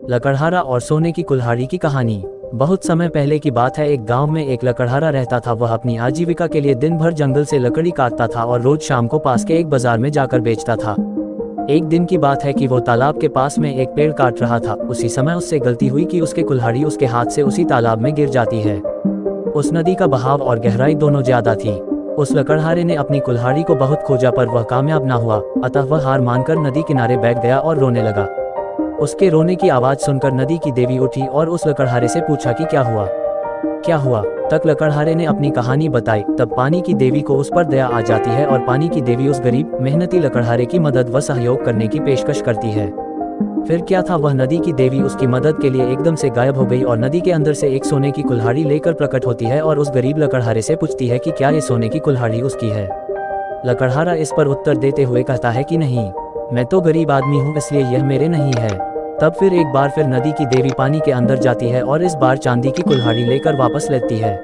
लकड़हारा और सोने की कुल्हाड़ी की कहानी। बहुत समय पहले की बात है। एक गांव में एक लकड़हारा रहता था। वह अपनी आजीविका के लिए दिन भर जंगल से लकड़ी काटता था और रोज शाम को पास के एक बाजार में जाकर बेचता था। एक दिन की बात है कि वो तालाब के पास में एक पेड़ काट रहा था। उसी समय उससे गलती हुई कि उसकी कुल्हाड़ी उसके हाथ से उसी तालाब में गिर जाती है। उस नदी का बहाव और गहराई दोनों ज्यादा थी। उस लकड़हारे ने अपनी कुल्हाड़ी को बहुत खोजा पर वह कामयाब ना हुआ। अतः वह हार मानकर नदी किनारे बैठ गया और रोने लगा। उसके रोने की आवाज सुनकर नदी की देवी उठी और उस लकड़हारे से पूछा कि क्या हुआ। तक लकड़हारे ने अपनी कहानी बताई। तब पानी की देवी को उस पर दया आ जाती है और पानी की देवी उस गरीब मेहनती लकड़हारे की मदद व सहयोग करने की पेशकश करती है। फिर क्या था, वह नदी की देवी उसकी मदद के लिए एकदम से गायब हो गई और नदी के अंदर से एक सोने की कुल्हाड़ी लेकर प्रकट होती है और उस गरीब लकड़हारे से पूछती है कि क्या ये सोने की कुल्हाड़ी उसकी है। लकड़हारा इस पर उत्तर देते हुए कहता है कि नहीं, मैं तो गरीब आदमी हूँ, इसलिए यह मेरे नहीं है। तब फिर एक बार फिर नदी की देवी पानी के अंदर जाती है और इस बार चांदी की कुल्हाड़ी लेकर वापस लेती है।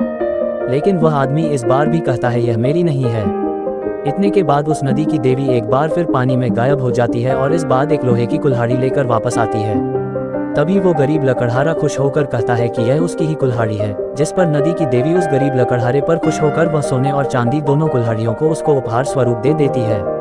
लेकिन वह आदमी इस बार भी कहता है यह मेरी नहीं है। इतने के बाद उस नदी की देवी एक बार फिर पानी में गायब हो जाती है और इस बार एक लोहे की कुल्हाड़ी लेकर वापस आती है। तभी वो गरीब लकड़हारा खुश होकर कहता है कि यह उसकी ही कुल्हाड़ी है। जिस पर नदी की देवी उस गरीब लकड़हारे पर खुश होकर वह सोने और चांदी दोनों कुल्हाड़ियों को उसको उपहार स्वरूप दे देती है।